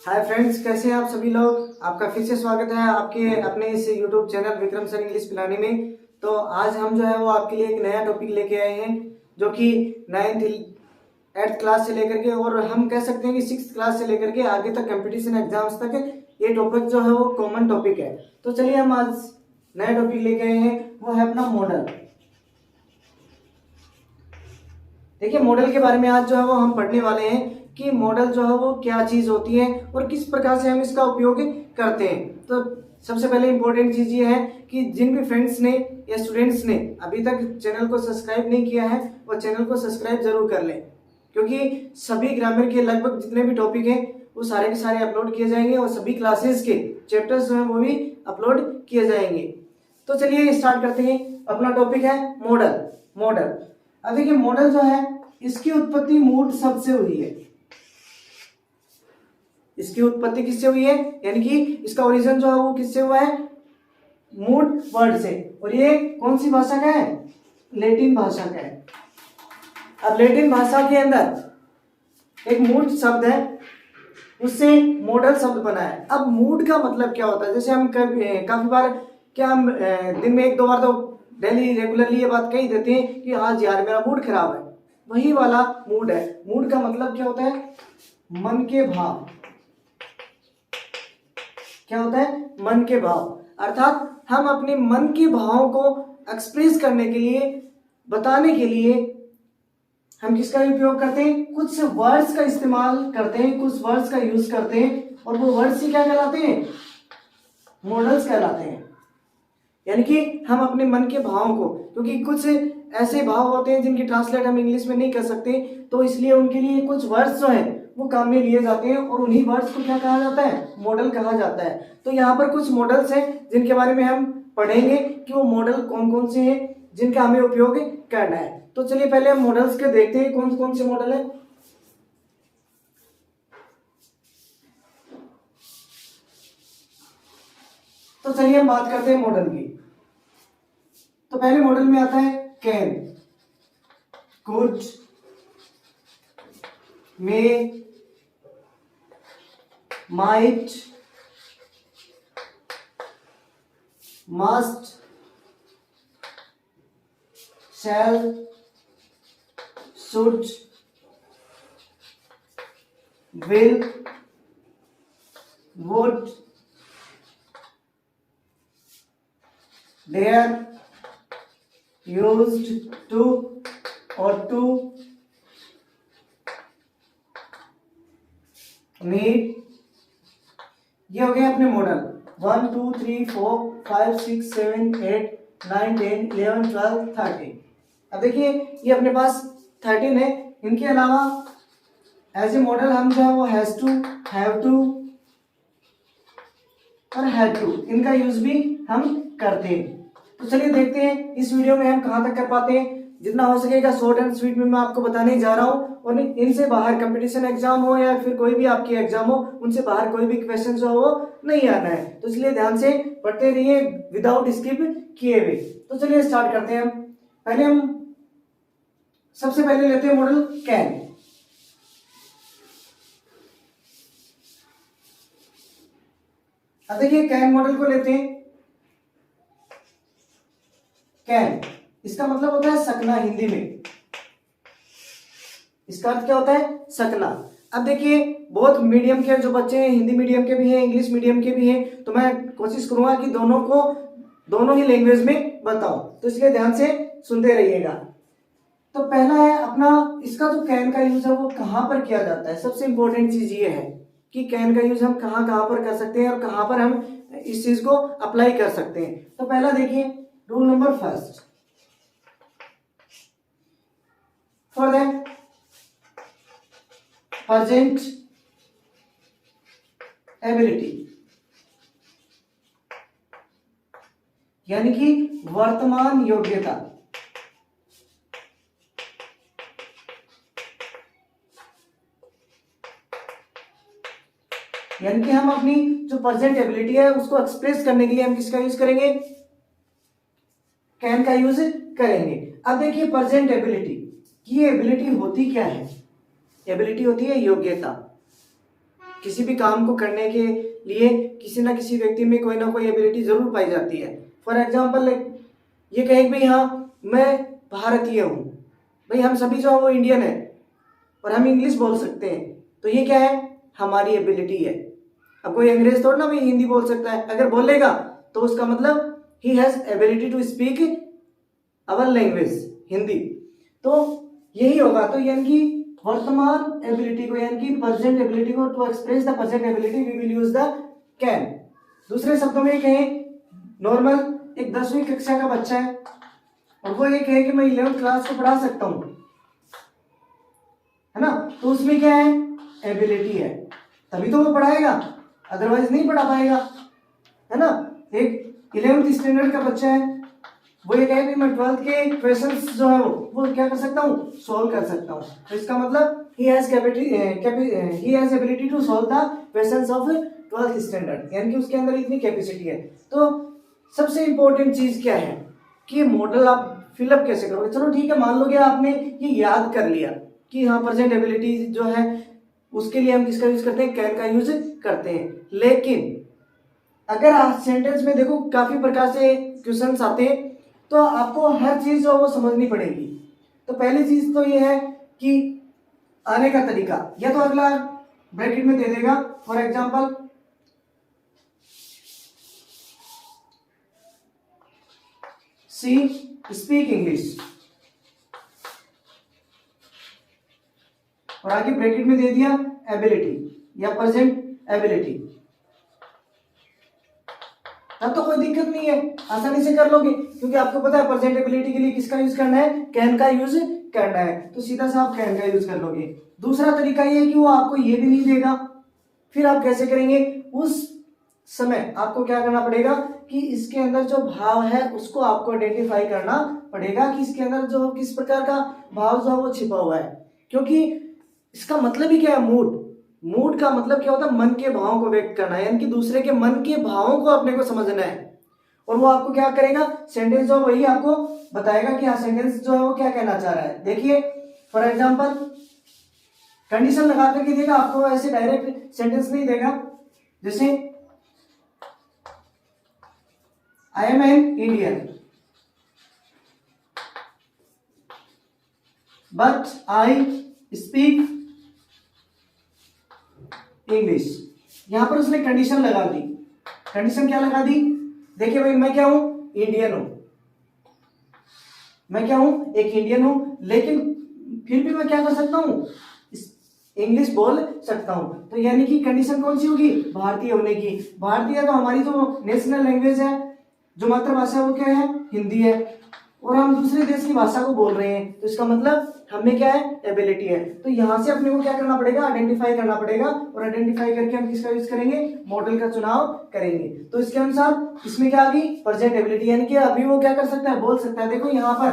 Hi friends, कैसे हैं आप सभी लोग। आपका फिर से स्वागत है आपके अपने इस YouTube channel Vikram sir English Pilani में। तो आज हम जो है वो आपके लिए एक नया टॉपिक लेके आए हैं जो कि 9th 8th क्लास से लेकर के और हम कह सकते हैं कि 6th क्लास से लेकर के आगे तक कंपटीशन एग्जाम्स तक ये टॉपिक जो है वो कॉमन टॉपिक है। तो चलिए हम आज नया टॉपिक लेके आए हैं, वो है अपना मॉडल। देखिए, मॉडल के बारे में आज जो है वो हम पढ़ने वाले हैं कि मॉडल जो है वो क्या चीज होती है और किस प्रकार से हम इसका उपयोग करते हैं। तो सबसे पहले इंपॉर्टेंट चीज ये है कि जिन भी फ्रेंड्स ने या स्टूडेंट्स ने अभी तक चैनल को सब्सक्राइब नहीं किया है वो चैनल को सब्सक्राइब जरूर कर लें, क्योंकि सभी ग्रामर के लगभग जितने भी टॉपिक हैं वो सारे के सारे अपलोड किए जाएंगे और सभी क्लासेस के चैप्टर्स जो है वो भी अपलोड किए जाएंगे। तो चलिए स्टार्ट करते हैं। अपना टॉपिक है मॉडल। मॉडल, अब देखिए मॉडल जो है इसकी उत्पत्ति मूड शब्द से हुई है। इसकी उत्पत्ति किससे हुई है, यानी कि इसका ओरिजिन जो है वो किससे हुआ है, मूड वर्ड से। और ये कौन सी भाषा का है, लैटिन भाषा का है। अब लैटिन भाषा के अंदर एक मूड शब्द है, उससे मॉडल शब्द बना है। अब मूड का मतलब क्या होता है, जैसे हम काफी बार क्या हम दिन में 1-2 बार तो डेली रेगुलरली ये बात कही देते हैं कि आज यार मेरा मूड खराब है, वही वाला मूड है। मूड का मतलब क्या होता है, मन के भाव। क्या होता है, मन के भाव। अर्थात हम अपने मन के भावों को एक्सप्रेस करने के लिए, बताने के लिए हम किसका उपयोग करते हैं, कुछ वर्ड्स का इस्तेमाल करते हैं, कुछ वर्ड्स का यूज करते हैं और वो वर्ड्स ही क्या कहलाते हैं, मॉडल्स कहलाते हैं। यानी कि हम अपने मन के भावों को, क्योंकि कुछ ऐसे भाव होते हैं जिनकी ट्रांसलेट हम इंग्लिश में नहीं कर सकते, तो इसलिए उनके लिए कुछ वर्ड्स जो हैं वो काम में लिए जाते हैं और उन्हीं वर्ड्स को क्या कहा जाता है, मॉडल कहा जाता है। तो यहाँ पर कुछ मॉडल्स हैं जिनके बारे में हम पढ़ेंगे कि वो मॉडल कौन कौन से हैं जिनका हमें उपयोग करना है। तो चलिए पहले हम मॉडल्स के देखते हैं कौन कौन से मॉडल है। तो चलिए हम बात करते हैं मॉडल की। तो पहले मॉडल में आता है can, could, may, might, must, shall, should, will, would, dare, used to और टू, नीड। ये हो गए अपने मॉडल 1 2 3 4 5 6 7 8 9 10 11 12 13। अब देखिए ये अपने पास 13 है। इनके अलावा एज ए मॉडल हम जो है वो हैज टू, हैव टू और हैड टू, इनका यूज भी हम करते हैं। तो चलिए देखते हैं इस वीडियो में हम कहां तक कर पाते हैं। जितना हो सकेगा शॉर्ट एंड स्वीट में मैं आपको बताने जा रहा हूं और इनसे बाहर कंपटीशन एग्जाम हो या फिर कोई भी आपकी एग्जाम हो, उनसे बाहर कोई भी क्वेश्चन जो हो वो नहीं आना है। तो इसलिए ध्यान से पढ़ते रहिए विदाउट स्किप किए हुए। तो चलिए स्टार्ट करते हैं। हम सबसे पहले लेते हैं मॉडल कैन। अब देखिए कैन मॉडल को लेते हैं। कैन, इसका मतलब होता है सकना हिंदी में। इसका अर्थ क्या होता है, सकना। अब देखिए बहुत मीडियम के जो बच्चे हैं, हिंदी मीडियम के भी हैं, इंग्लिश मीडियम के भी हैं, तो मैं कोशिश करूंगा कि दोनों ही लैंग्वेज में बताऊं, तो इसलिए ध्यान से सुनते रहिएगा। तो पहला है अपना, इसका जो कैन का यूज है वो कहां पर किया जाता है। सबसे इंपॉर्टेंट चीज ये है कि कैन का यूज हम कहां कहां पर कर सकते हैं और कहां पर हम इस चीज को अप्लाई कर सकते हैं। तो पहला देखिए rule number first, for the present ability, यानी कि वर्तमान योग्यता। यानी कि हम अपनी जो प्रेजेंट एबिलिटी है उसको एक्सप्रेस करने के लिए हम किसका यूज करेंगे, कैन का यूज करेंगे। अब देखिए प्रेजेंट एबिलिटी, ये एबिलिटी होती क्या है, एबिलिटी होती है योग्यता। किसी भी काम को करने के लिए किसी ना किसी व्यक्ति में कोई ना कोई एबिलिटी जरूर पाई जाती है। फॉर एग्जाम्पल ये कहें भाई हाँ मैं भारतीय हूँ, भाई हम सभी जो है वो इंडियन है और हम इंग्लिश बोल सकते हैं, तो ये क्या है, हमारी एबिलिटी है। अब कोई अंग्रेज थोड़ा ना भाई हिंदी बोल सकता है, अगर बोलेगा तो उसका मतलब ही has ability to speak our language Hindi. तो यही होगा, तो यानी कि वर्तमान एबिलिटी को यानी कि प्रेजेंट एबिलिटी को to express the present ability we will use the can. दूसरे शब्दों में कहें, नॉर्मल एक 10वीं कक्षा का बच्चा है और वो ये कहे कि मैं 11th क्लास को पढ़ा सकता हूं, है ना, तो उसमें क्या है, एबिलिटी है, तभी तो वो पढ़ाएगा, अदरवाइज नहीं पढ़ा पाएगा, है ना। एक 11th स्टैंडर्ड का बच्चा है, वो ये कहे कि मैं 12th के क्वेश्चंस जो है वो क्या कर सकता हूँ, सॉल्व कर सकता हूँ, तो इसका मतलब he has ability to solve the questions of 12th standard, यानी कि उसके अंदर इतनी कैपेसिटी है। तो सबसे इंपॉर्टेंट चीज क्या है कि ये मॉडल आप फिलअप कैसे करोगे। चलो ठीक है, मान लो कि आपने ये याद कर लिया कि हाँ प्रेजेंट एबिलिटी जो है उसके लिए हम किसका यूज करते हैं, कैन का यूज करते हैं, लेकिन अगर आप सेंटेंस में देखो काफी प्रकार से क्वेश्चंस आते हैं, तो आपको हर चीज जो वो समझनी पड़ेगी। तो पहली चीज तो ये है कि आने का तरीका, या तो अगला ब्रैकेट में दे देगा, for example she speak English, और आगे ब्रैकेट में दे दिया एबिलिटी या प्रेजेंट एबिलिटी, तब तो कोई दिक्कत नहीं है, आसानी से कर लोगे, क्योंकि आपको पता है प्रेजेंट एबिलिटी के लिए किसका यूज करना है, कैन का यूज करना है, तो सीधा सा आप कैन का यूज कर लोगे। दूसरा तरीका ये है कि वो आपको ये भी नहीं देगा, फिर आप कैसे करेंगे, उस समय आपको क्या करना पड़ेगा कि इसके अंदर जो भाव है उसको आपको आइडेंटिफाई करना पड़ेगा कि इसके अंदर जो किस प्रकार का भाव जो है वो छिपा हुआ है, क्योंकि इसका मतलब ही क्या है, मूड। मूड का मतलब क्या होता है, मन के भावों को व्यक्त करना है, यानी कि दूसरे के मन के भावों को अपने को समझना है, और वो आपको क्या करेगा, सेंटेंस जो वही आपको बताएगा कि हाँ सेंटेंस जो है वो क्या कहना चाह रहा है। देखिए फॉर एग्जांपल कंडीशन लगा करके देगा, आपको ऐसे डायरेक्ट सेंटेंस नहीं देगा, जैसे I am an Indian but I speak English, यहां पर उसने कंडीशन लगा दी। कंडीशन क्या लगा दी, देखिए भाई मैं क्या हूं, इंडियन हूं, मैं क्या हूं, एक इंडियन हूं, लेकिन फिर भी मैं क्या कर सकता हूं, इंग्लिश बोल सकता हूं, तो यानी कि कंडीशन कौन सी होगी, भारतीय होने की। भारतीय तो हमारी जो नेशनल लैंग्वेज है, जो मातृभाषा है वो क्या है, हिंदी है, और हम दूसरे देश की भाषा को बोल रहे हैं, तो इसका मतलब हमें क्या है, एबिलिटी है। तो यहां से अपने को क्या करना पड़ेगा, आइडेंटिफाई करना पड़ेगा, और आइडेंटिफाई करके हम किसका यूज करेंगे, मॉडल का चुनाव करेंगे। तो इसके अनुसार इसमें क्या आ गई, प्रेजेंट एबिलिटी, यानी कि अभी वो क्या कर सकता है, बोल सकता है। देखो यहाँ पर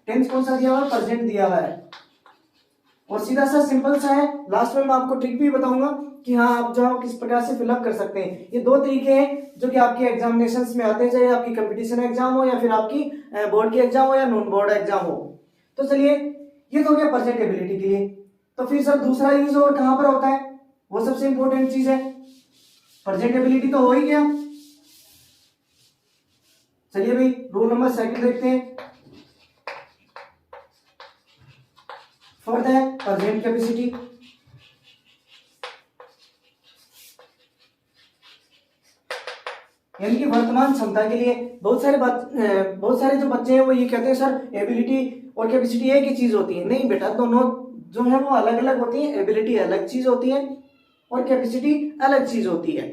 टेंस कौन सा दिया हुआ है, प्रेजेंट दिया हुआ है, और सीधा सा सिंपल सा है। लास्ट में मैं आपको ट्रिक भी बताऊंगा कि हाँ आप जो किस प्रकार से फिलअप कर सकते हैं। ये दो तरीके हैं जो कि आपके एग्जामिनेशंस में आते हैं, चाहे आपकी कंपटीशन एग्जाम हो या फिर आपकी बोर्ड की एग्जाम हो या नॉन बोर्ड एग्जाम हो। तो चलिए ये तो हो गया प्रेजेंट एबिलिटी के लिए। तो फिर सर दूसरा यूज और कहां पर होता है, वो सबसे इंपॉर्टेंट चीज है। प्रेजेंट एबिलिटी तो हो ही गया, चलिए भाई रूल नंबर 2 देखते हैं। फॉर द प्रेजेंट कैपेसिटी, यानी कि वर्तमान क्षमता के लिए बहुत सारे जो बच्चे हैं वो ये कहते हैं सर एबिलिटी और कैपेसिटी एक ही चीज होती है। नहीं बेटा, दोनों जो है वो अलग अलग होती है। एबिलिटी अलग चीज होती है और कैपेसिटी अलग चीज होती है।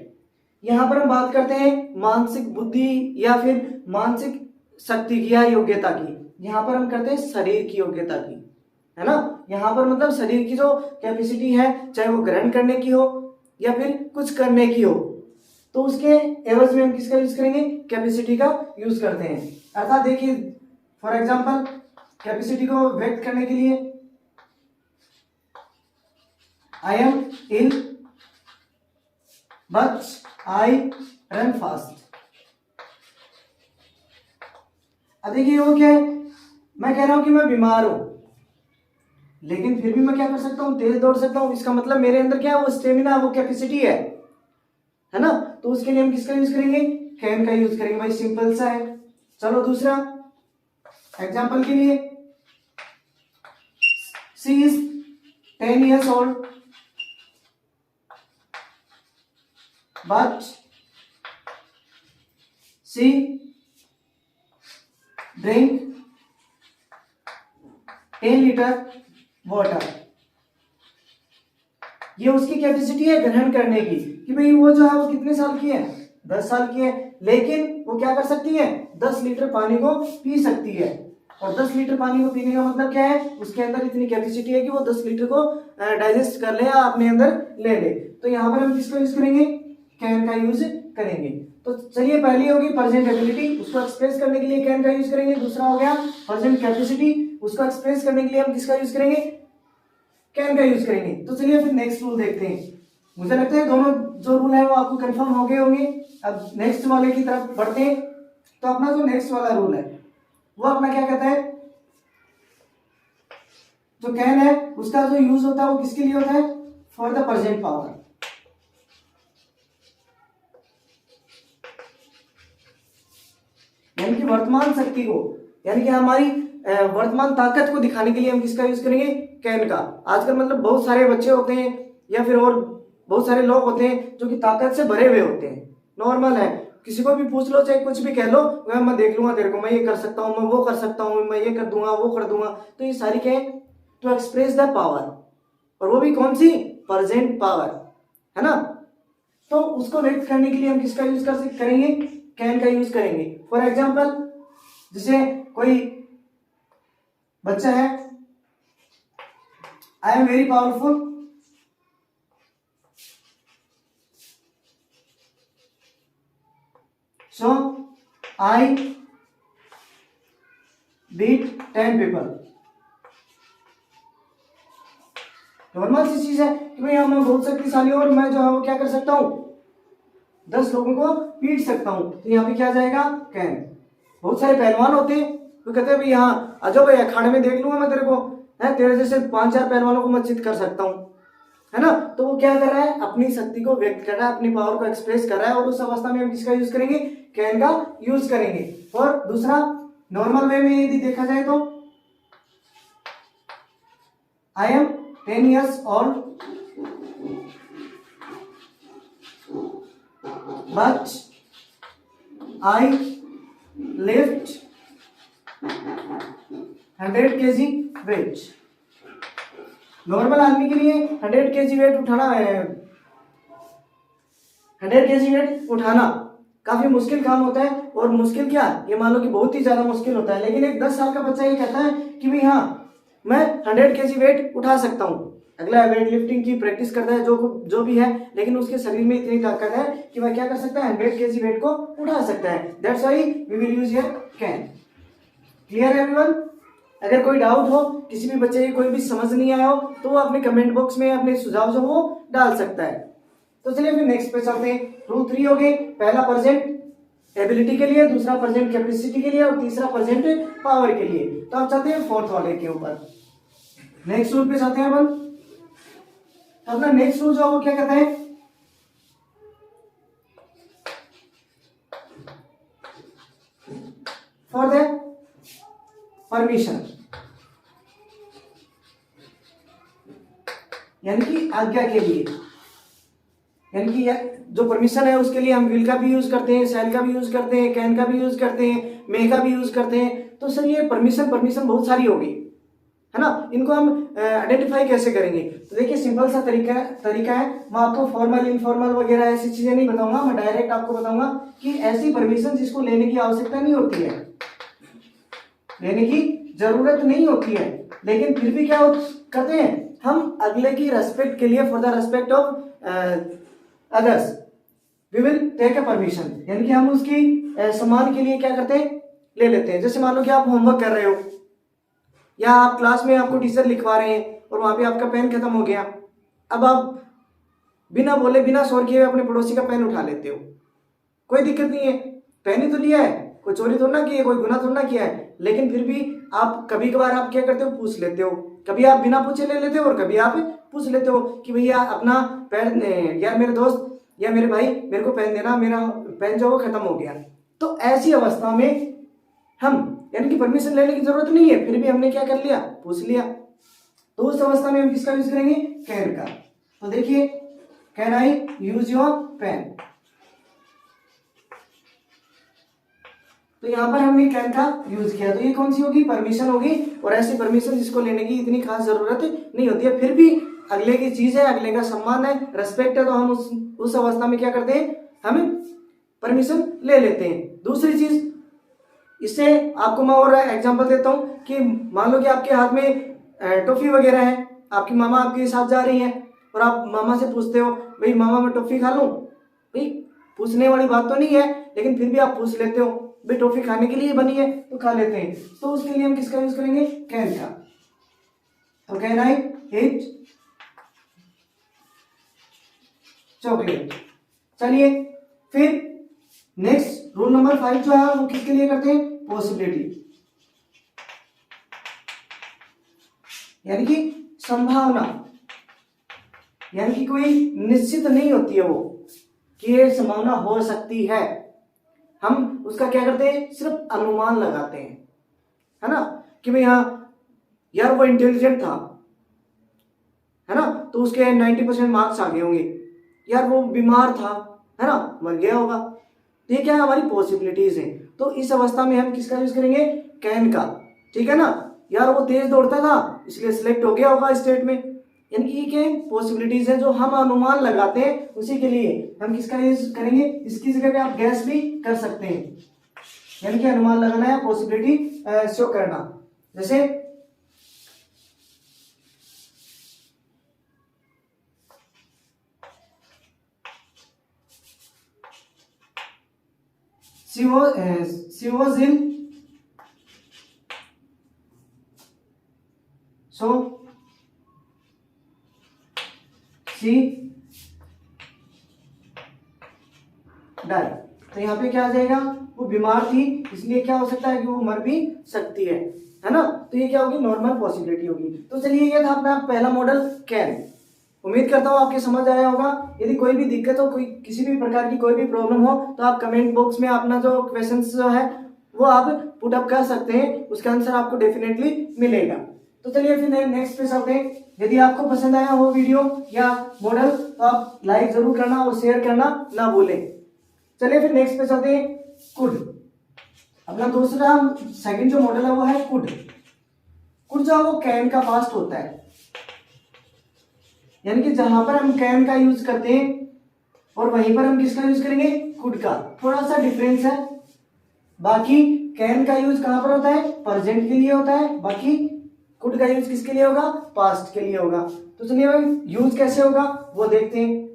यहाँ पर हम बात करते हैं मानसिक बुद्धि या फिर मानसिक शक्ति की या योग्यता की। यहाँ पर हम करते हैं शरीर की योग्यता की, है ना। यहाँ पर मतलब शरीर की जो कैपेसिटी है, चाहे वो ग्रहण करने की हो या फिर कुछ करने की हो, तो उसके एवज में हम किसका यूज करेंगे, कैपेसिटी का यूज करते हैं। अर्थात देखिए फॉर एग्जांपल कैपेसिटी को व्यक्त करने के लिए I am ill but I run fast. अब देखिए वो क्या है, मैं कह रहा हूं कि मैं बीमार हूं, लेकिन फिर भी मैं क्या कर सकता हूँ, तेज दौड़ सकता हूँ। इसका मतलब मेरे अंदर क्या है, वो स्टेमिना, वो कैपेसिटी है ना। तो उसके लिए हम किसका यूज करेंगे, कैन का यूज करेंगे भाई, सिंपल सा है। चलो दूसरा एग्जांपल के लिए, सी is 10 years old but she drink 10 liter water। ये उसकी कैपेसिटी है ग्रहण करने की, कि भाई वो जो है वो कितने साल की है, 10 साल की है, लेकिन वो क्या कर सकती है, 10 लीटर पानी को पी सकती है। और 10 लीटर पानी को पीने का मतलब क्या है, उसके अंदर इतनी कैपेसिटी है कि वो 10 लीटर को डाइजेस्ट कर ले या अपने अंदर ले ले। तो यहाँ पर हम किसका यूज करेंगे, कैन का यूज करेंगे। तो चलिए पहली होगी प्रेजेंट एबिलिटी, उसको एक्सप्रेस करने के लिए कैन का यूज करेंगे। दूसरा हो गया प्रेजेंट कैपेसिटी, उसको एक्सप्रेस करने के लिए हम किसका यूज करेंगे, कैन का यूज करेंगे। तो चलिए फिर नेक्स्ट रूल देखते हैं। मुझे लगता है दोनों जो रूल है वो आपको कंफर्म हो गए होंगे। अब नेक्स्ट वाले की तरफ बढ़ते हैं। तो अपना जो नेक्स्ट वाला रूल है वो अपना क्या कहता है, जो कैन है उसका जो यूज होता है वो किसके लिए होता है, फॉर द प्रेजेंट पावर। यानी कि वर्तमान शक्ति को, यानी कि हमारी वर्तमान ताकत को दिखाने के लिए हम किसका यूज करेंगे, कैन का। आजकल मतलब बहुत सारे बच्चे होते हैं या फिर और बहुत सारे लोग होते हैं जो कि ताकत से भरे हुए होते हैं, नॉर्मल है, किसी को भी पूछ लो चाहे कुछ भी कह लो, मैं देख लूंगा तेरे को, मैं ये कर सकता हूँ, मैं वो कर सकता हूँ, मैं ये कर दूंगा, वो कर दूंगा। तो ये सारी क्या है, टू एक्सप्रेस द पावर, और वो भी कौन सी, प्रेजेंट पावर, है ना। तो उसको व्यक्त करने के लिए हम किसका यूज करेंगे, कैन का यूज करेंगे। फॉर एग्जाम्पल, जैसे कोई बच्चा है, I am very powerful, so I beat 10 people। Normal सी चीज है कि भाई मैं बहुत शक्तिशाली हूं और मैं जो है वो क्या कर सकता हूं, 10 लोगों को पीट सकता हूं। तो यहाँ पे क्या जाएगा, कैन। बहुत सारे पहलवान होते हैं तो कहते हैं भाई यहाँ आ जाओ भाई, अखाड़े में देख लूंगा मैं तेरे को, है तेरे जैसे 5-4 पहलवानों को मैं चित कर सकता हूँ, है ना। तो वो क्या कर रहा है, अपनी शक्ति को व्यक्त कर रहा है, अपनी पावर को एक्सप्रेस कर रहा है, और उस अवस्था में हम किसका यूज करेंगे, कैन का यूज करेंगे। और दूसरा नॉर्मल वे में यदि देखा जाए तो, I am 10 years old but I lift 100 kg weight। Normal आदमी के लिए 100 kg वेट उठाना है, 100 kg वेट उठाना काफी मुश्किल काम होता है। और मुश्किल क्या, ये मान लो कि बहुत ही ज्यादा मुश्किल होता है, लेकिन एक 10 साल का बच्चा ये कहता है कि भाई हाँ मैं 100 kg वेट उठा सकता हूँ। अगला वेट लिफ्टिंग की प्रैक्टिस करता है जो भी है, लेकिन उसके शरीर में इतनी ताकत है कि वह क्या कर सकता है, 100 kg वेट को उठा सकता है। That's why we will use here can. Clear है एवरीवन। अगर कोई डाउट हो, किसी भी बच्चे की कोई भी समझ नहीं आया हो, तो वो अपने कमेंट बॉक्स में अपने सुझाव जो वो डाल सकता है। तो चलिए फिर नेक्स्ट पे चलते हैं। रूल 3 हो गए, पहला प्रेजेंट एबिलिटी के लिए, दूसरा प्रेजेंट कैपेसिटी के लिए, और तीसरा प्रेजेंट पावर के लिए। तो अब चलते हैं फोर्थ वाले के ऊपर, नेक्स्ट रूल पे चलते हैं अपन। अपना नेक्स्ट रूल जो है वो क्या कहता है, फॉर द परमिशन, यानी कि आज्ञा के लिए, यानी कि जो परमिशन है उसके लिए हम विल का भी यूज करते हैं, शैल का भी यूज करते हैं, कैन का भी यूज करते हैं, मे का भी यूज करते हैं। तो सर ये परमिशन बहुत सारी होगी, है ना। इनको हम आइडेंटिफाई कैसे करेंगे, तो देखिए सिंपल सा तरीका है। मैं आपको फॉर्मल इनफॉर्मल वगैरह ऐसी चीजें नहीं बताऊंगा, मैं डायरेक्ट आपको बताऊंगा कि ऐसी परमिशन जिसको लेने की आवश्यकता नहीं होती है, लेने की जरूरत नहीं होती है, लेकिन फिर भी क्या करते हैं हम, अगले की रेस्पेक्ट के लिए, for the respect of others we will take a permission, यानी कि हम उसकी सम्मान के लिए क्या करते हैं, ले लेते हैं। जैसे मान लो कि आप होमवर्क कर रहे हो, या आप क्लास में आपको टीचर लिखवा रहे हैं और वहां पे आपका पेन खत्म हो गया, अब आप बिना बोले बिना शोर किए अपने पड़ोसी का पेन उठा लेते हो, कोई दिक्कत नहीं है, पेन ही तो लिया है, कोई चोरी थोड़ा ना की है, कोई गुनाह थोड़ा ना किया है, लेकिन फिर भी आप कभी कभार आप क्या करते हो, पूछ लेते हो। कभी आप बिना पूछे ले लेते हो और कभी आप पूछ लेते हो कि भैया अपना पेन, यार मेरे दोस्त या मेरे भाई मेरे को पेन देना, मेरा पेन जो वो खत्म हो गया। तो ऐसी अवस्था में हम यानी कि परमिशन लेने की जरूरत नहीं है, फिर भी हमने क्या कर लिया, पूछ लिया। तो उस अवस्था में हम किसका यूज करेंगे, कैन का। तो देखिए, can I use your pen. तो यहां पर हमने कैन का यूज किया, तो ये कौन सी होगी, परमिशन होगी। और ऐसी परमिशन जिसको लेने की इतनी खास जरूरत नहीं होती है, फिर भी अगले की चीज है, अगले का सम्मान है, रेस्पेक्ट है, तो हम उस अवस्था में क्या करते हैं, हम परमिशन ले लेते हैं। दूसरी चीज, इससे आपको मैं और एग्जांपल देता हूं कि मान लो कि आपके हाथ में टॉफी वगैरह है, आपकी मामा आपके साथ जा रही हैं और आप मामा से पूछते हो, भाई मामा मैं टॉफी खा लूं। भाई पूछने वाली बात तो नहीं है, लेकिन फिर भी आप पूछ लेते हो, भाई टॉफी खाने के लिए बनी है तो खा लेते हैं। तो उसके लिए हम किसका यूज करेंगे, कैन का। तो कैन आई ईट चॉकलेट। चलिए फिर नेक्स्ट रूल नंबर 5 जो है वो किसके लिए करते हैं, पॉसिबिलिटी, यानी कि संभावना, यानी कि कोई निश्चित नहीं होती है वो कि ये संभावना हो सकती है, हम उसका क्या करते हैं, सिर्फ अनुमान लगाते हैं, है ना, कि भाई हाँ यार वो इंटेलिजेंट था, है ना, तो उसके 90% मार्क्स आ गए होंगे, यार वो बीमार था, है ना, मर गया होगा। तो ये क्या है, हमारी पॉसिबिलिटीज हैं। तो इस अवस्था में हम किसका यूज करेंगे, कैन का। ठीक है ना, यार वो तेज दौड़ता था इसलिए सिलेक्ट हो गया होगा स्टेट में, यानी कि ये क्या पॉसिबिलिटीज है जो हम अनुमान लगाते हैं, उसी के लिए हम किसका यूज करेंगे। इसकी जगह पे आप गैस भी कर सकते हैं, यानी कि अनुमान लगाना है, पॉसिबिलिटी शो करना। जैसे she was in so she died। तो यहाँ पे क्या आ जाएगा, वो बीमार थी इसलिए क्या हो सकता है कि वो मर भी सकती है ना। तो ये क्या होगी, नॉर्मल पॉसिबिलिटी होगी। तो चलिए ये था अपना पहला मॉडल कैन। उम्मीद करता हूँ आपके समझ आया होगा। यदि कोई भी दिक्कत हो, कोई किसी भी प्रकार की कोई भी प्रॉब्लम हो, तो आप कमेंट बॉक्स में अपना जो क्वेश्चंस जो है वो आप पुट अप कर सकते हैं, उसका आंसर आपको डेफिनेटली मिलेगा। तो चलिए फिर नेक्स्ट पे चलते हैं। यदि आपको पसंद आया हो वीडियो या मॉडल तो आप लाइक जरूर करना और शेयर करना ना भूलें। चलिए फिर नेक्स्ट पे चलते हैं, कुड। अपना दूसरा सेकंड जो मॉडल है वो है कुड। कुड जो है वो कैन का पास्ट होता है, यानी कि जहां पर हम कैन का यूज करते हैं और वहीं पर हम किसका यूज करेंगे, कुड का। थोड़ा सा डिफरेंस है, बाकी कैन का यूज कहां पर होता है, प्रेजेंट के लिए होता है, बाकी कुड का यूज किसके लिए होगा, पास्ट के लिए होगा। तो चलिए भाई यूज कैसे होगा वो देखते हैं।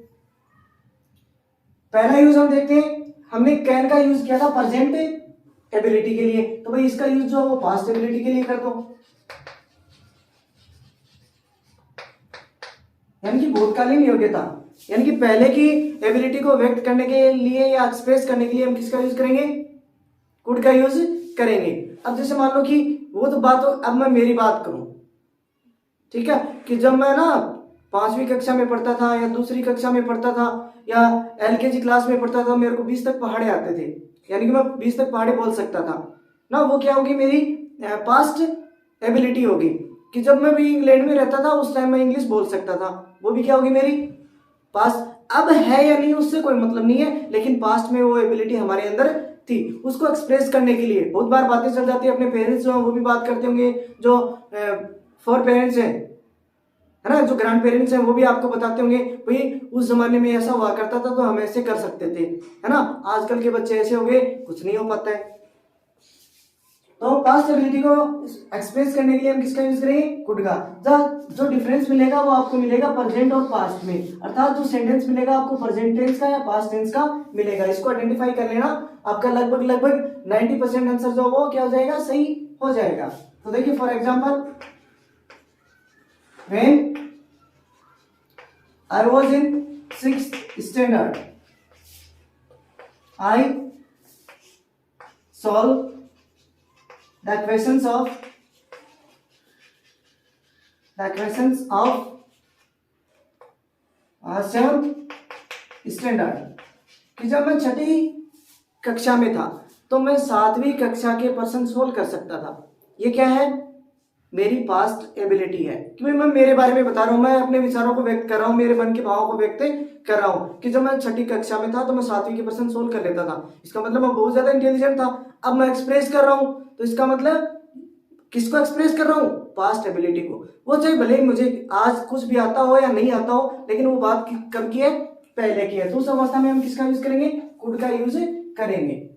पहला यूज हम देखते हैं, हमने कैन का यूज किया था प्रेजेंट एबिलिटी के लिए, तो भाई इसका यूज जो है वो पास्ट एबिलिटी के लिए कर दो, यानी कि भूतकालीन योग्यता, यानी कि पहले की एबिलिटी को व्यक्त करने के लिए या एक्सप्रेस करने के लिए हम किसका यूज करेंगे, कुड का यूज करेंगे। अब जैसे मान लो कि वो तो बात, अब मैं मेरी बात करूं, ठीक है, कि जब मैं ना 5वीं कक्षा में पढ़ता था या दूसरी कक्षा में पढ़ता था या LKG क्लास में पढ़ता था, मेरे को 20 तक पहाड़े आते थे, यानी कि मैं 20 तक पहाड़े बोल सकता था ना। वो क्या होगी, मेरी पास्ट एबिलिटी होगी कि जब मैं भी इंग्लैंड में रहता था उस टाइम मैं इंग्लिश बोल सकता था, वो भी क्या होगी, मेरी पास्ट। अब है या नहीं उससे कोई मतलब नहीं है, लेकिन पास्ट में वो एबिलिटी हमारे अंदर थी, उसको एक्सप्रेस करने के लिए बहुत बार बातें चल जाती है। अपने पेरेंट्स जो हैं वो भी बात करते होंगे, जो फॉर पेरेंट्स हैं, है ना, जो ग्रैंड पेरेंट्स हैं वो भी आपको बताते होंगे, भाई उस जमाने में ऐसा हुआ करता था तो हम ऐसे कर सकते थे, है ना, आजकल के बच्चे ऐसे हो गए, कुछ नहीं हो पाता है। तो पास्ट एबिलिटी को एक्सप्रेस करने के लिए हम किसका यूज करेंगे, कुड का। जो डिफरेंस मिलेगा वो आपको मिलेगा प्रेजेंट और पास्ट में, अर्थात जो सेंटेंस मिलेगा आपको प्रेजेंट टेंस का या पास्ट टेंस का मिलेगा। इसको आइडेंटिफाई कर लेना, आपका लगभग 90% आंसर जो वो क्या हो जाएगा, सही हो जाएगा। तो देखिए for example, when I was in 6th standard, I solve the questions of 7th standard. कि जब मैं छठी कक्षा में था तो मैं 7वीं कक्षा के प्रश्न सोल्व कर सकता था। ये क्या है? मेरी पास्ट एबिलिटी है। क्योंकि मैं मेरे बारे में बता रहा हूँ, मैं अपने विचारों को व्यक्त कर रहा हूँ, मेरे मन के भावों को व्यक्त कर रहा हूँ कि जब मैं छठी कक्षा में था तो मैं 7वीं के प्रश्न सोल्व कर लेता था। इसका मतलब मैं बहुत ज्यादा इंटेलिजेंट था। अब मैं एक्सप्रेस कर रहा हूँ तो इसका मतलब किसको एक्सप्रेस कर रहा हूँ? पास्ट एबिलिटी को। वो चाहे भले ही मुझे आज कुछ भी आता हो या नहीं आता हो, लेकिन वो बात कब की है? पहले की है। तो उस अवस्था में हम किसका यूज करेंगे? कुड का यूज करेंगे।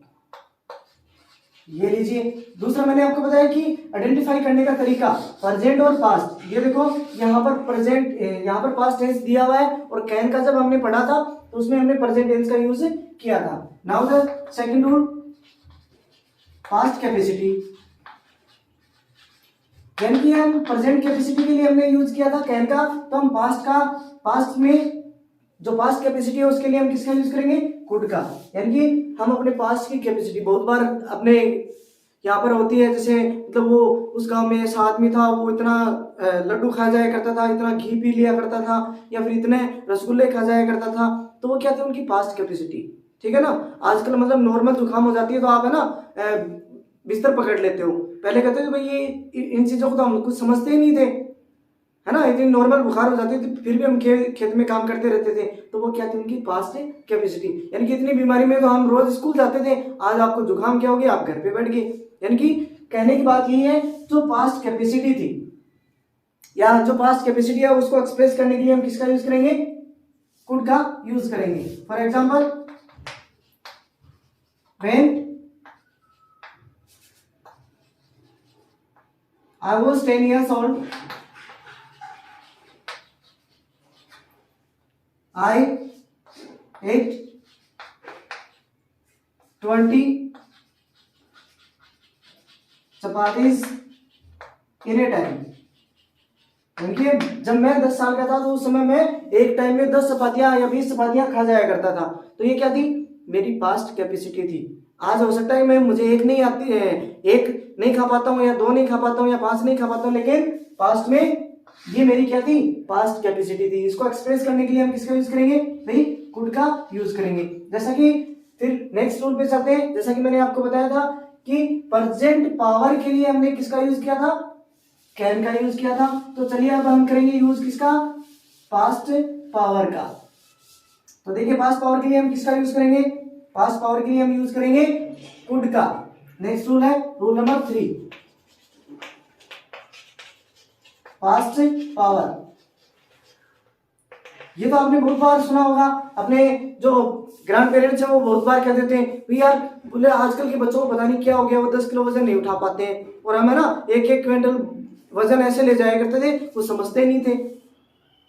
ये लीजिए, दूसरा मैंने आपको बताया कि आइडेंटिफाई करने का तरीका प्रेजेंट और पास्ट। ये देखो यहाँ पर प्रेजेंट, यहाँ पर पास्ट टेंस दिया हुआ है और कैन का जब हमने पढ़ा था तो उसमें हमने प्रेजेंट टेंस का यूज किया था। Now the second rule, past capacity, यानी कि हम प्रेजेंट कैपेसिटी के लिए हमने यूज किया था कैन का, तो हम पास्ट में जो पास्ट कैपेसिटी है उसके लिए हम किसका यूज करेंगे? कुड का। यानी कि हम अपने पास्ट की कैपेसिटी बहुत बार अपने यहाँ पर होती है, जैसे मतलब वो उस गांव में ऐसा आदमी था, वो इतना लड्डू खा जाया करता था, इतना घी पी लिया करता था, या फिर इतने रसगुल्ले खा जाया करता था। तो वो क्या थी? उनकी पास्ट कैपेसिटी। ठीक है ना? आजकल मतलब नॉर्मल जुकाम हो जाती है तो आप है ना बिस्तर पकड़ लेते हो। पहले कहते थे भाई ये इन चीजों को तो हम कुछ समझते ही नहीं थे, है ना? इतनी नॉर्मल बुखार हो जाती थी फिर भी हम खेत में काम करते रहते थे। तो वो क्या थी? उनकी पास्ट कैपेसिटी। यानी कि इतनी बीमारी में तो हम रोज स्कूल जाते थे, आज आपको जुकाम क्या हो गया, आप घर पे बैठ गए। यानी कि कहने की बात यही है, जो पास्ट कैपेसिटी थी या जो पास्ट कैपेसिटी है उसको एक्सप्रेस करने के लिए हम किसका यूज करेंगे? कुड का यूज करेंगे। For example, when I was 10 years old, I ate 20 chapatis in a time। जब मैं 10 साल का था तो उस समय मैं एक टाइम में 10 चपातियां या 20 चपातियां खा जाया करता था। तो ये क्या थी? मेरी पास्ट कैपेसिटी थी। आज हो सकता है मैं मुझे एक नहीं आती है, एक नहीं खा पाता हूँ या 2 नहीं खा पाता हूँ या 5 नहीं खा पाता हूँ, लेकिन पास्ट में ये मेरी क्या थी? पास्ट कैपेसिटी थी। इसको एक्सप्रेस करने के लिए हम किसका यूज करेंगे? भाई कुड का यूज करेंगे। जैसा कि फिर नेक्स्ट रूल पे चलते हैं। जैसा कि मैंने आपको बताया था कि प्रेजेंट पावर के लिए हमने किसका यूज किया था? कैन का यूज किया था। तो चलिए अब हम करेंगे यूज किसका? पास्ट पावर का। तो देखिए पास्ट पावर के लिए हम किसका यूज करेंगे? पास्ट पावर के लिए हम यूज करेंगे कुड का। नेक्स्ट रूल है रूल नंबर 3, पास्ट पावर। ये तो आपने बहुत बार सुना होगा, अपने जो ग्रैंड पेरेंट्स हैं वो बहुत बार कह देते हैं भी यार बोले आजकल के बच्चों को पता नहीं क्या हो गया, वो 10 किलो वजन नहीं उठा पाते हैं, और हमें ना 1-1 क्विंटल वजन ऐसे ले जाया करते थे, वो समझते ही नहीं थे।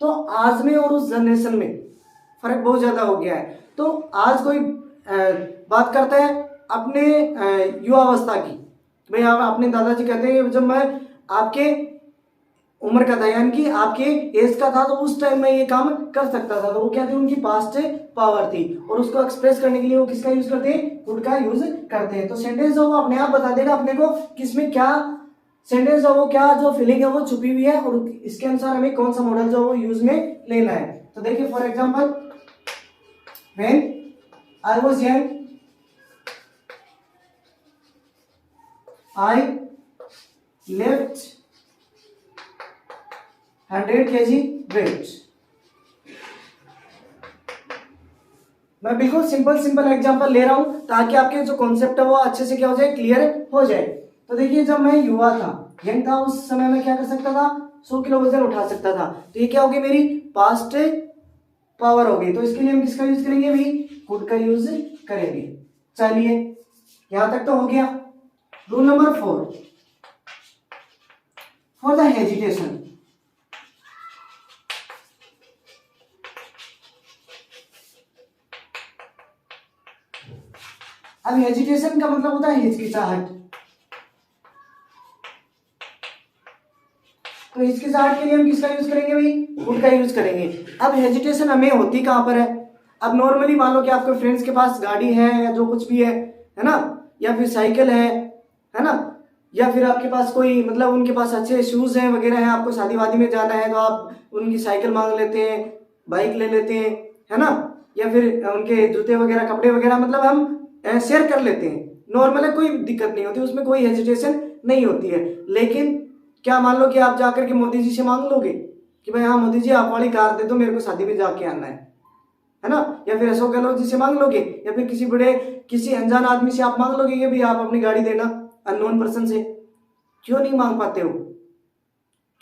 तो आज में और उस जनरेशन में फर्क बहुत ज्यादा हो गया है। तो आज कोई बात करता है अपने युवावस्था की, भाई आप अपने दादाजी कहते हैं जब मैं आपके उम्र का था, यानी कि आपके एज का था, तो उस टाइम में ये काम कर सकता था। तो वो क्या थी? उनकी पास्ट पावर थी, और उसको एक्सप्रेस करने के लिए वो किसका यूज करते हैं? कुड का यूज करते हैं। तो सेंटेंस जो वो अपने आप बता देगा अपने को किसमें क्या सेंटेंस हो, वो क्या जो फीलिंग है वो छुपी हुई है, और इसके अनुसार हमें कौन सा मॉडल जो वो यूज में लेना है। तो देखिए for example, when I was young I lift 100 kg weight. मैं बिल्कुल सिंपल एग्जांपल ले रहा हूं ताकि आपके जो कॉन्सेप्ट है वो अच्छे से क्या हो जाए? क्लियर हो जाए। तो देखिए जब मैं युवा था, यंग था, उस समय में क्या कर सकता था? 100 किलो वजन उठा सकता था। तो ये क्या होगी? मेरी पास्ट पावर हो गई। तो इसके लिए हम किसका यूज करेंगे? भी कुड का यूज करेंगे। चलिए यहां तक तो हो गया। Rule number 4, for the hesitation. अब हेजिटेशन का मतलब होता है हिचकिचाहट। तो हिचकिचाहट के लिए हम किसका यूज करेंगे? भाई कुड का यूज करेंगे। अब हेजिटेशन हमें होती कहां पर है? अब नॉर्मली मान लो कि आपके फ्रेंड्स के पास गाड़ी है या जो कुछ भी है ना, या फिर साइकिल है ना, या फिर आपके पास कोई मतलब उनके पास अच्छे शूज हैं वगैरह हैं, आपको शादी वादी में जाना है तो आप उनकी साइकिल मांग लेते हैं, बाइक ले लेते हैं, है ना, या फिर उनके जूते वगैरह कपड़े वगैरह मतलब हम शेयर कर लेते हैं। नॉर्मल है, कोई दिक्कत नहीं होती, उसमें कोई हेजिटेशन नहीं होती है। लेकिन क्या मान लो कि आप जाकर के मोदी जी से मांग लोगे कि भाई हाँ मोदी जी आप वाली कार दे दो, मेरे को शादी में जाके आना है ना, या फिर अशोक गहलोत जी से मांग लोगे, या फिर किसी अनजान आदमी से आप मांग लोगे कि भाई आप अपनी गाड़ी देना, अननोन पर्सन से? क्यों नहीं मांग पाते हो?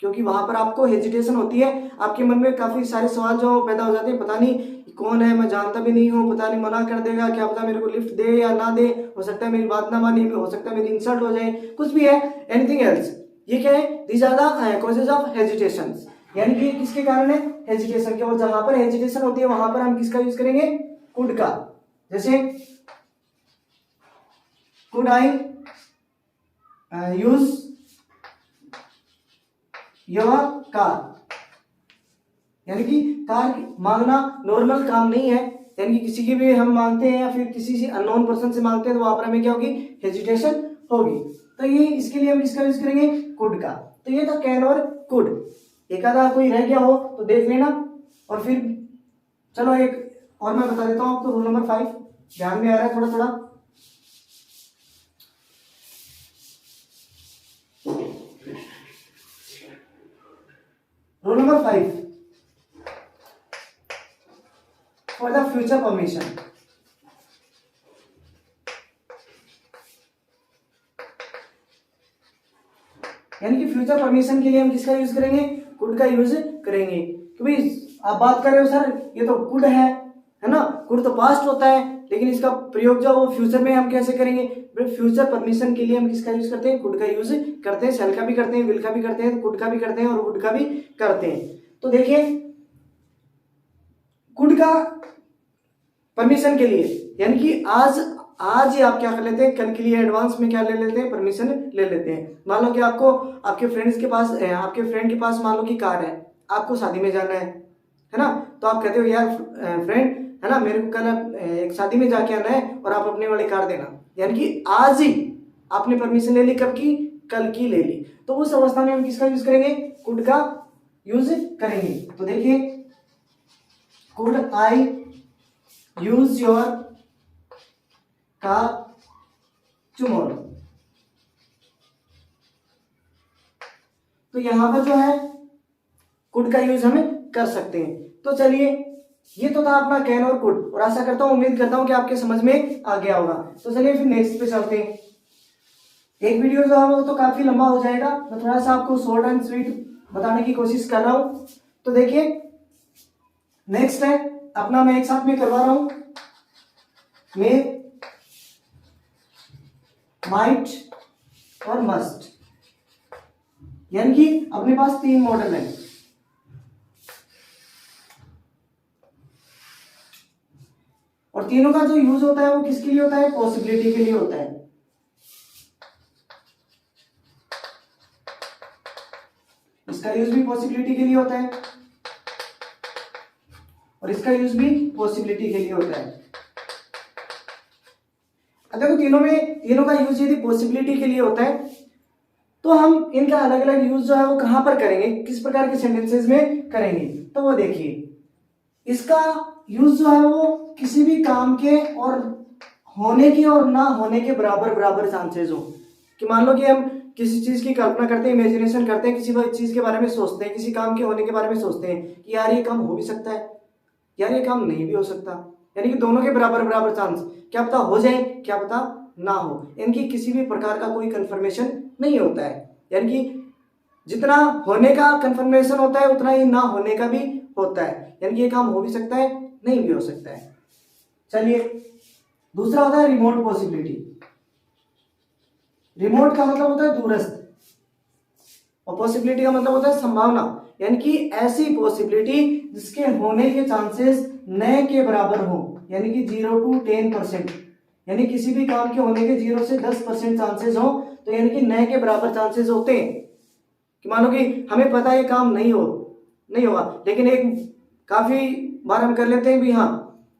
क्योंकि वहां पर आपको हेजिटेशन होती है, आपके मन में काफी सारे सवाल जो पैदा हो जाते हैं, पता नहीं कौन है, मैं जानता भी नहीं हूँ, पता नहीं मना कर देगा, क्या पता मेरे को लिफ्ट दे या ना दे, हो सकता है मेरी बात ना माने, हो सकता है मेरी इंसल्ट हो जाए, कुछ भी है, एनीथिंग एल्स। ये क्या है? These are the causes of hesitation, यानी कि किसके कारण है? हेजिटेशन के। और जहां पर हेजिटेशन होती है वहां पर हम किसका यूज करेंगे? कुड का। जैसे could I use your car, यानी कि कार मांगना नॉर्मल काम नहीं है, यानी कि किसी की भी हम मांगते हैं या फिर किसी से अननोन पर्सन से मांगते हैं तो वहां पर हमें क्या होगी? हेजिटेशन होगी। तो ये इसके लिए हम किसका यूज करेंगे? कुड का। तो ये था कैन और कुड। एक आधा कोई रह गया हो तो देख लेना। और फिर चलो एक और मैं बता देता हूं आपको, रूल नंबर 5 ध्यान में आ रहा है थोड़ा थोड़ा। Rule number 5 for the future permission. यानी कि फ्यूचर परमिशन के लिए हम किसका यूज करेंगे? कुड का यूज करेंगे। क्योंकि आप बात कर रहे हो सर ये तो कुड है ना, कुड तो पास्ट होता है, लेकिन इसका प्रयोग जो वो फ्यूचर में हम कैसे करेंगे? फ्यूचर परमिशन के लिए हम किसका यूज करते हैं? कुड का यूज करते हैं। शेल का भी करते हैं, विल का भी करते हैं, कुड का भी करते हैं और वुड का भी करते हैं। तो देखिए कुड का परमिशन के लिए, यानी कि आज ही आप क्या कर लेते हैं, कल के लिए एडवांस में क्या ले लेते हैं? परमिशन ले लेते हैं। मान लो कि आपको आपके फ्रेंड्स के पास आपके फ्रेंड के पास मान लो कि कार है, आपको शादी में जाना है ना, तो आप कहते हो यार फ्रेंड है ना, मेरे को कल एक शादी में जाके आना है और आप अपने वाली कार देना। यानी कि आज ही आपने परमिशन ले ली, कब की? कल की ले ली। तो उस अवस्था में हम किसका यूज करेंगे? कुड का यूज करेंगे। तो देखिए could I use your car tomorrow. तो यहां पर जो है कुड का यूज हमें कर सकते हैं। तो चलिए ये तो था अपना कैन और कुड, और आशा करता हूं, उम्मीद करता हूं कि आपके समझ में आ गया होगा। तो चलिए फिर नेक्स्ट पे चलते हैं। एक वीडियो जो है वो तो काफी लंबा हो जाएगा, मैं थोड़ा सा आपको शॉर्ट एंड स्वीट बताने की कोशिश कर रहा हूं। तो देखिए नेक्स्ट है अपना, मैं एक साथ में करवा रहा हूं, मे, माइट और मस्ट। यानी कि अपने पास 3 मॉडल है, और तीनों का जो यूज होता है वो किसके लिए होता है? पॉसिबिलिटी के लिए होता है। इसका यूज भी पॉसिबिलिटी के लिए होता है और इसका यूज भी पॉसिबिलिटी के लिए होता है। देखो तीनों का यूज यदि पॉसिबिलिटी के लिए होता है तो हम इनका अलग अलग यूज जो है वो कहां पर करेंगे, किस प्रकार के सेंटेंसेस में करेंगे? तो वो देखिए इसका यूज जो है वो किसी भी काम के और होने के और ना होने के बराबर बराबर चांसेस हो। कि मान लो कि हम किसी चीज की कल्पना करते हैं, इमेजिनेशन करते हैं, किसी चीज के बारे में सोचते हैं, किसी काम के होने के बारे में सोचते हैं कि यार ये काम हो भी सकता है, यार ये काम नहीं भी हो सकता। यानी कि दोनों के बराबर बराबर चांस, क्या पता हो जाए, क्या पता ना हो। इनकी किसी भी प्रकार का कोई कंफर्मेशन नहीं होता है। यानी कि जितना होने का कंफर्मेशन होता है उतना ही ना होने का भी होता है। यानी कि ये काम हो भी सकता है, नहीं भी हो सकता है। चलिए दूसरा होता है रिमोट पॉसिबिलिटी। रिमोट का मतलब होता है दूरस्थ, और पॉसिबिलिटी का मतलब होता है संभावना। यानी कि ऐसी पॉसिबिलिटी जिसके होने के चांसेस न के बराबर हो, यानी कि 0 to 10%। यानी किसी भी काम के होने के 0 से 10% चांसेस हो, तो यानी कि न के बराबर चांसेस होते हैं। कि मानो कि हमें पता है ये काम नहीं होगा, लेकिन एक काफी बार हम कर लेते हैं भी हाँ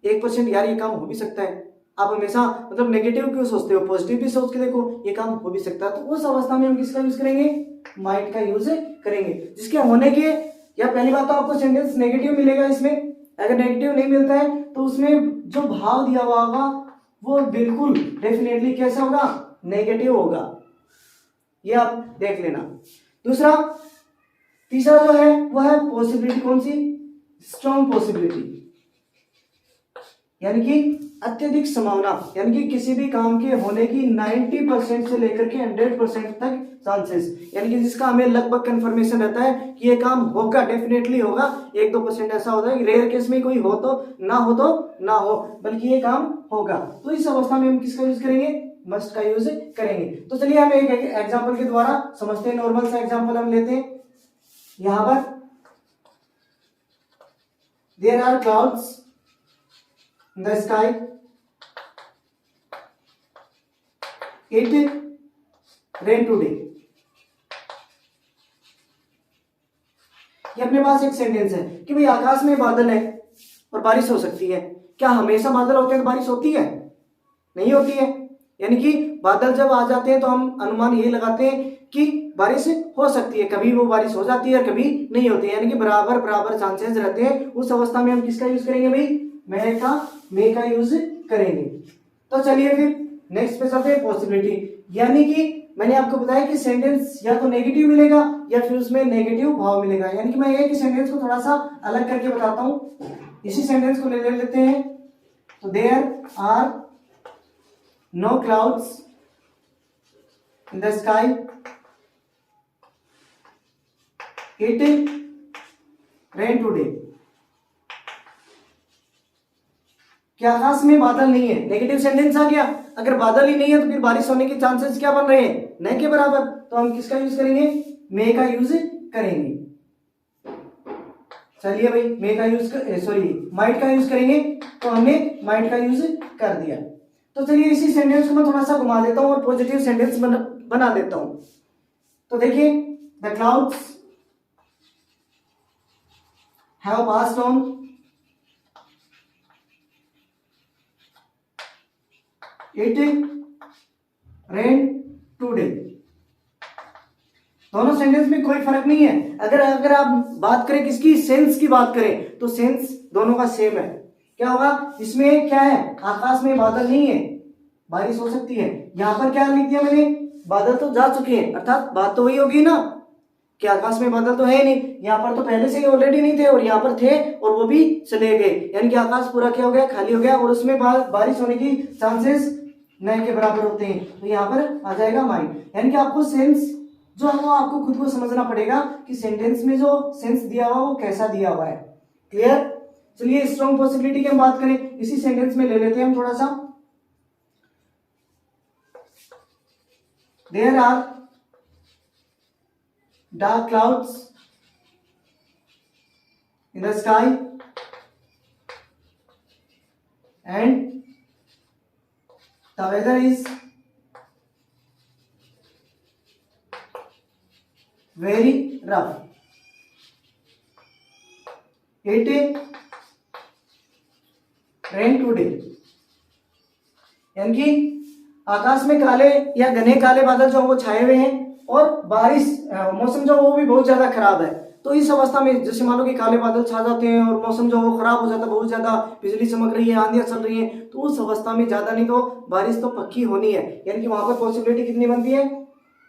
1% यार ये काम हो भी सकता है, आप हमेशा मतलब नेगेटिव क्यों सोचते हो, पॉजिटिव भी सोच के देखो, ये काम हो भी सकता है। तो उस अवस्था में हम किसका यूज करेंगे, माइट का यूज करेंगे, जिसके होने के, या पहली बात तो आपको सेंटेंस नेगेटिव मिलेगा इसमें। अगर नेगेटिव नहीं मिलता है तो उसमें जो भाव दिया हुआ होगा वो बिल्कुल डेफिनेटली कैसा होगा, नेगेटिव होगा, ये आप देख लेना। दूसरा, तीसरा जो है वो है पॉसिबिलिटी, कौन सी, स्ट्रॉन्ग पॉसिबिलिटी, यानी कि अत्यधिक संभावना, यानी कि किसी भी काम के होने की 90% से लेकर के 100% तक चांसेस, यानी कि जिसका हमें लगभग कंफर्मेशन रहता है कि ये काम होगा, डेफिनेटली होगा। 1-2% ऐसा होता है, रेयर केस में कोई हो तो ना हो, बल्कि ये काम होगा। तो इस अवस्था में हम किसका यूज करेंगे, मस्ट का यूज करेंगे। तो चलिए हम एक एग्जाम्पल के द्वारा समझते हैं। नॉर्मल सा एग्जाम्पल हम लेते हैं। यहां पर there are clouds in the sky, it rain today। ये अपने पास एक सेंटेंस है कि भाई आकाश में बादल है और बारिश हो सकती है। क्या हमेशा बादल होते हैं तो बारिश होती है, नहीं होती है। यानी कि बादल जब आ जाते हैं तो हम अनुमान ये लगाते हैं कि बारिश हो सकती है, कभी वो बारिश हो जाती है और कभी नहीं होती है, यानी कि बराबर बराबर चांसेस रहते हैं। उस अवस्था में हम किसका यूज करेंगे भाई, मे का यूज करेंगे। तो चलिए फिर नेक्स्ट पे चलते हैं, पॉसिबिलिटी। यानी कि मैंने आपको बताया कि सेंटेंस या तो नेगेटिव मिलेगा या फिर उसमें नेगेटिव भाव मिलेगा। यानी कि मैं एक सेंटेंस को थोड़ा सा अलग करके बताता हूं। इसी सेंटेंस को ले लेते हैं। तो there are no clouds in the sky, it rain today. क्या आकाश में बादल नहीं है, नेगेटिव सेंटेंस आ गया। अगर बादल ही नहीं है तो फिर बारिश होने के चांसेस क्या बन रहे हैं, न के बराबर। तो हम किसका यूज करेंगे, मे का यूज करेंगे। चलिए भाई मे का यूज माइट का यूज करेंगे। तो हमने माइट का यूज कर दिया। तो चलिए इसी सेंटेंस को मैं थोड़ा सा घुमा देता हूं और पॉजिटिव सेंटेंस बना देता हूं। तो देखिए, the clouds have passed on, it rain today. दोनों सेंटेंस में कोई फर्क नहीं है। अगर आप बात करें किसकी, सेंस की बात करें, तो सेंस दोनों का सेम है। क्या होगा, इसमें क्या है, आकाश में बादल नहीं है, बारिश हो सकती है। यहां पर क्या लिख दिया मैंने, बादल तो जा चुके हैं, अर्थात बात तो वही होगी ना कि आकाश में बादल तो है नहीं। यहाँ पर तो पहले से ही ऑलरेडी नहीं थे और यहाँ पर थे और वो भी चले गए, यानी कि आकाश पूरा क्या हो गया, खाली हो गया और उसमें बारिश होने की चांसेस न के बराबर होते हैं। तो यहाँ पर आ जाएगा माइट। यानी कि आपको सेंस जो है वो आपको खुद को समझना पड़ेगा कि सेंटेंस में जो सेंस दिया हुआ वो कैसा दिया हुआ है। क्लियर। चलिए स्ट्रॉन्ग पॉसिबिलिटी की हम बात करें, इसी सेंटेंस में ले लेते हैं हम थोड़ा सा। There are dark clouds in the sky and the weather is very rough, it rain today। यानी कि आकाश में काले या घने काले बादल जो वो छाए हुए हैं और बारिश मौसम जो वो भी बहुत ज्यादा खराब है। तो इस अवस्था में जैसे मान लो कि काले बादल छा जाते हैं और मौसम जो वो खराब हो जाता है, बहुत ज्यादा बिजली चमक रही है, आंधियां चल रही है, तो उस अवस्था में ज्यादा नहीं तो बारिश तो पक्की होनी है। यानी कि वहां पर पॉसिबिलिटी कितनी बनती है,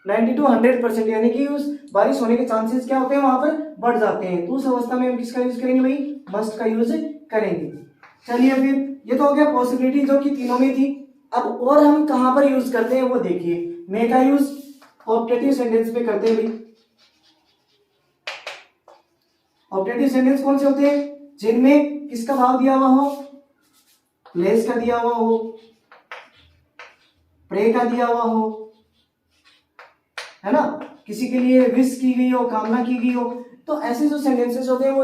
90 to 100%, यानी कि उस बारिश होने के चांसेस क्या होते हैं वहां पर बढ़ जाते हैं। तो उस अवस्था में हम किसका यूज करेंगे भाई, मस्ट का यूज करेंगे। चलिए फिर ये तो हो गया पॉसिबिलिटी जो कि तीनों में थी। अब और हम कहां पर यूज करते हैं वो देखिए। मे का यूज ऑब्जेक्टिव सेंटेंस पे करते हैं भाई। ऑब्जेक्टिव सेंटेंस कौन से होते हैं, जिनमें किसका भाव दिया हुआ हो, प्लेस का दिया हुआ हो, प्रे का दिया हुआ हो, है ना, किसी के लिए विश की गई हो, कामना की गई हो। तो ऐसे जो सेंटेंसेस होते हैं वो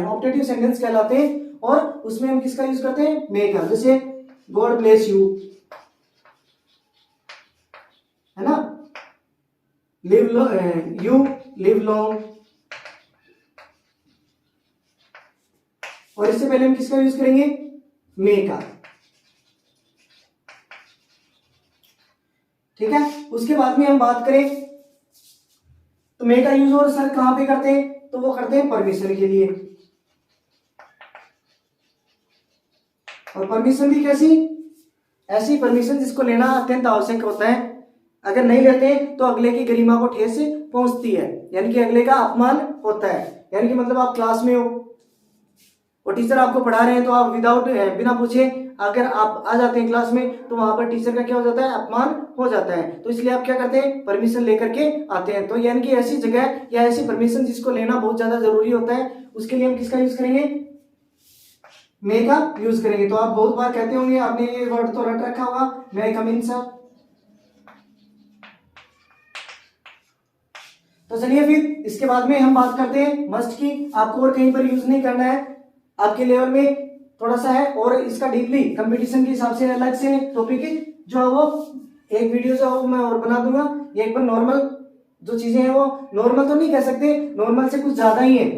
ऑब्जेक्टिव सेंटेंस कहलाते हैं और उसमें हम किसका यूज करते हैं, मे का। जैसे गॉड ब्लेस यू, है ना, यू लिव लॉन्ग। और इससे पहले हम किसका यूज करेंगे, मे का। ठीक है। उसके बाद में हम बात करें तो मे का यूज और सर कहां पे करते हैं, तो वो करते हैं परमिशन के लिए। और परमिशन भी कैसी, ऐसी परमिशन जिसको लेना अत्यंत आवश्यक होता है, अगर नहीं लेते तो अगले की गरिमा को ठेस पहुंचती है, यानी कि अगले का अपमान होता है। यानी कि मतलब आप क्लास में हो और टीचर आपको पढ़ा रहे हैं तो आप बिना पूछे अगर आप आ जाते हैं क्लास में तो वहां पर टीचर का क्या हो जाता है, अपमान हो जाता है। तो इसलिए आप क्या करते हैं, परमिशन लेकर के आते हैं। तो यानी कि ऐसी जगह या ऐसी परमिशन जिसको लेना बहुत ज्यादा जरूरी होता है, उसके लिए हम किसका यूज करेंगे, मे का यूज करेंगे। तो आप बहुत बार कहते होंगे, आपने ये वर्ड तो रट रखा होगा, मे कम इन सर। तो चलिए फिर इसके बाद में हम बात करते हैं मस्ट की। आपको और कहीं पर यूज नहीं करना है, आपके लेवल में थोड़ा सा है और इसका डीपली कंपटीशन के हिसाब से अलग से टॉपिक जो है वो एक वीडियो जो मैं और बना दूंगा। ये एक बार नॉर्मल जो चीजें हैं वो नॉर्मल तो नहीं कह सकते, नॉर्मल से कुछ ज्यादा ही है,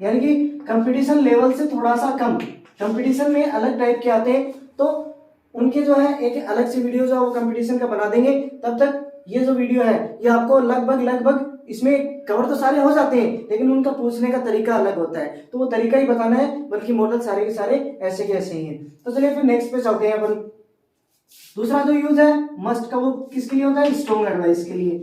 यानी कि कंपटीशन लेवल से थोड़ा सा कम। कंपटीशन में अलग टाइप के आते हैं तो उनके जो है एक अलग से वीडियो जो है वो कंपटीशन का बना देंगे। तब तक ये जो वीडियो है ये आपको लगभग इसमें कवर तो सारे हो जाते हैं, लेकिन उनका पूछने का तरीका अलग होता है, तो वो तरीका ही बताना है, बल्कि मॉडल सारे के सारे ऐसे के ऐसे ही हैं। तो चलिए फिर नेक्स्ट पे चलते हैं अपन। दूसरा जो यूज है मस्ट का, वो किसके लिए होता है, स्ट्रॉन्ग एडवाइस के लिए,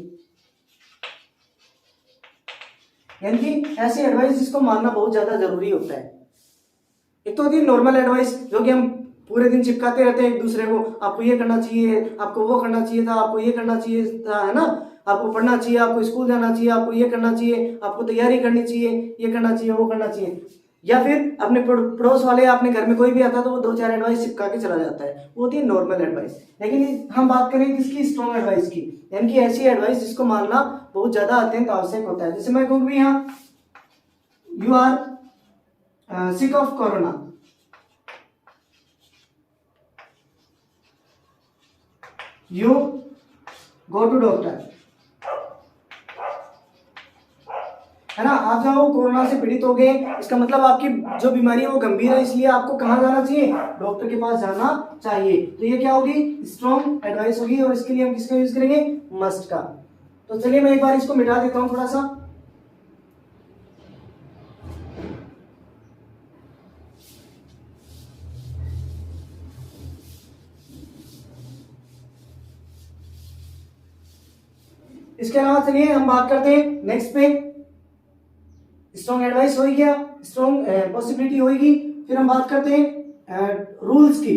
यानी कि ऐसी एडवाइस जिसको मानना बहुत ज्यादा जरूरी होता है। एक तो होती है नॉर्मल एडवाइस, जो कि हम पूरे दिन चिपकाते रहते हैं एक दूसरे को, आपको ये करना चाहिए, आपको वो करना चाहिए था, आपको ये करना चाहिए था, है ना, आपको पढ़ना चाहिए, आपको स्कूल जाना चाहिए, आपको ये करना चाहिए, आपको तैयारी करनी चाहिए, ये करना चाहिए, वो करना चाहिए। या फिर अपने पड़ोस वाले, अपने घर में कोई भी आता है तो वो 2-4 एडवाइस चिपका के चला जाता है, वो होती है नॉर्मल एडवाइस। लेकिन हम बात करें किसकी, स्ट्रॉन्ग एडवाइस की, यानी कि ऐसी एडवाइस जिसको मानना बहुत ज्यादा अत्यंत आवश्यक होता है। जैसे मैं कहूँ भी यहाँ, you are sick of corona, you go to doctor, है ना। आप जो कोरोना से पीड़ित हो गए, इसका मतलब आपकी जो बीमारी है वो गंभीर है, इसलिए आपको कहाँ जाना चाहिए, डॉक्टर के पास जाना चाहिए। तो ये क्या होगी, स्ट्रॉन्ग एडवाइस होगी। और इसके लिए हम किसका यूज करेंगे, मस्ट का। तो चलिए मैं एक बार इसको मिटा देता हूं थोड़ा सा। इसके अलावा चलिए हम बात करते हैं नेक्स्ट पे। स्ट्रॉन्ग एडवाइस हो गया, स्ट्रॉन्ग पॉसिबिलिटी होगी। फिर हम बात करते हैं रूल्स की।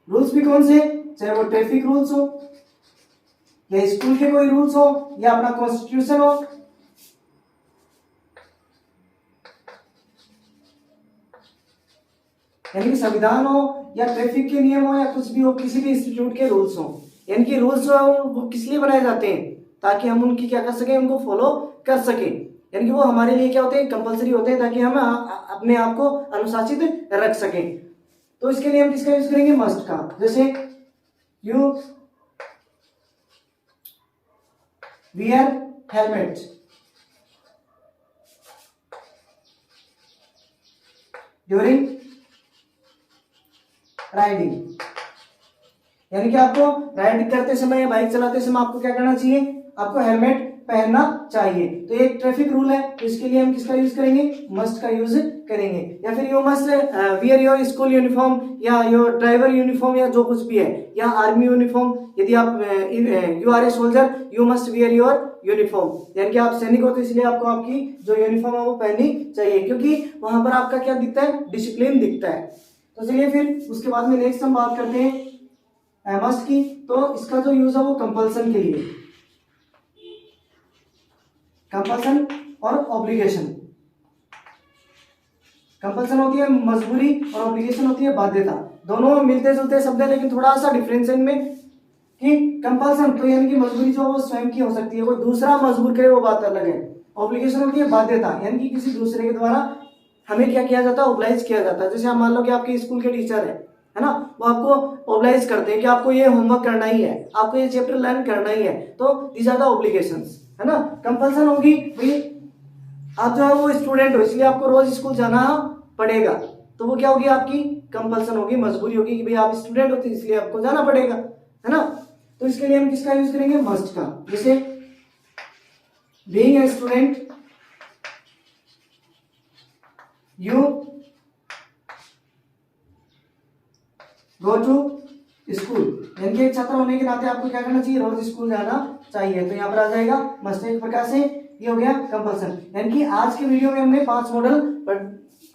रूल्स भी कौन से, चाहे वो ट्रैफिक रूल्स हो या स्कूल के कोई रूल्स हो या अपना कॉन्स्टिट्यूशन हो, यानी कि संविधान हो या ट्रैफिक के नियम हो या कुछ भी हो, किसी भी इंस्टीट्यूट के रूल्स हो। यानी कि रूल्स जो है वो किस लिए बनाए जाते हैं, ताकि हम उनकी क्या कर सकें, उनको फॉलो कर सकें। यानी कि वो हमारे लिए क्या होते हैं, कंपलसरी होते हैं, ताकि हम अपने आप को अनुशासित रख सकें। तो इसके लिए हम किसका यूज करेंगे, मस्ट का। जैसे you wear helmet, during riding, यानी कि आपको राइड करते समय, बाइक चलाते समय आपको क्या करना चाहिए, आपको हेलमेट पहनना चाहिए। तो ये एक ट्रैफिक रूल है, तो इसके लिए हम किसका यूज करेंगे, मस्ट का यूज करेंगे। या फिर you must wear your school uniform या योर ड्राइवर यूनिफॉर्म या जो कुछ भी है, या आर्मी यूनिफॉर्म। यदि आप you are a soldier, you must wear your uniform, यानी कि आप सैनिक हो तो इसलिए आपको आपकी जो यूनिफॉर्म है वो पहननी चाहिए, क्योंकि वहां पर आपका क्या दिखता है, डिसिप्लिन दिखता है। तो चलिए फिर उसके बाद में नेक्स्ट हम बात करते हैं मस्ट की। तो इसका जो यूज है वो कंपल्सन के लिए, कंपल्सन और ऑब्लिगेशन। कंपल्सन होती है मजबूरी और ऑब्लिगेशन होती है बाध्यता। दोनों मिलते जुलते शब्द है, लेकिन थोड़ा सा डिफरेंस है इनमें कि कंपल्सन तो यानी कि मजबूरी जो है वो स्वयं की हो सकती है, कोई दूसरा मजबूर करे वो बात अलग है। ऑब्लिगेशन होती है बाध्यता, यानी कि किसी दूसरे के द्वारा हमें क्या किया जाता है, ऑब्लाइज किया जाता है। जैसे हम मान लो कि आपके स्कूल के टीचर है ना, वो आपको ऑब्लाइज करते हैं कि आपको ये होमवर्क करना ही है, आपको ये चैप्टर लर्न करना ही है। तो दीज आर द ऑब्लिगेशंस, है ना। कंपल्सन होगी भाई आप जो है वो स्टूडेंट हो, इसलिए आपको रोज स्कूल जाना पड़ेगा, तो वो क्या होगी, आपकी कंपल्सन होगी, मजबूरी होगी कि भाई आप स्टूडेंट होते इसलिए आपको जाना पड़ेगा, है ना। तो इसके लिए हम किसका यूज करेंगे, मस्ट का। जैसे being a student you go to school, यानी कि एक छात्र होने के नाते आपको क्या करना चाहिए, रोज स्कूल जाना चाहिए। तो यहाँ पर आ जाएगा मस्ट। एक प्रकार से ये हो गया कंपल्सन। यानी कि आज के वीडियो में हमने 5 मॉडल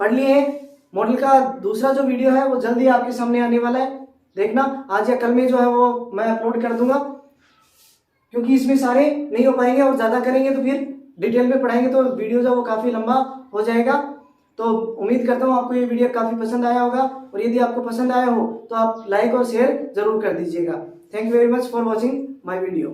पढ़ लिए हैं। मॉडल का दूसरा जो वीडियो है वो जल्दी आपके सामने आने वाला है, देखना आज या कल में जो है वो मैं अपलोड कर दूंगा, क्योंकि इसमें सारे नहीं हो पाएंगे और ज्यादा करेंगे तो फिर डिटेल में पढ़ाएंगे तो वीडियो जो वो काफी लंबा हो जाएगा। तो उम्मीद करता हूँ आपको ये वीडियो काफी पसंद आया होगा, और यदि आपको पसंद आया हो तो आप लाइक और शेयर जरूर कर दीजिएगा। Thank you very much for watching my video.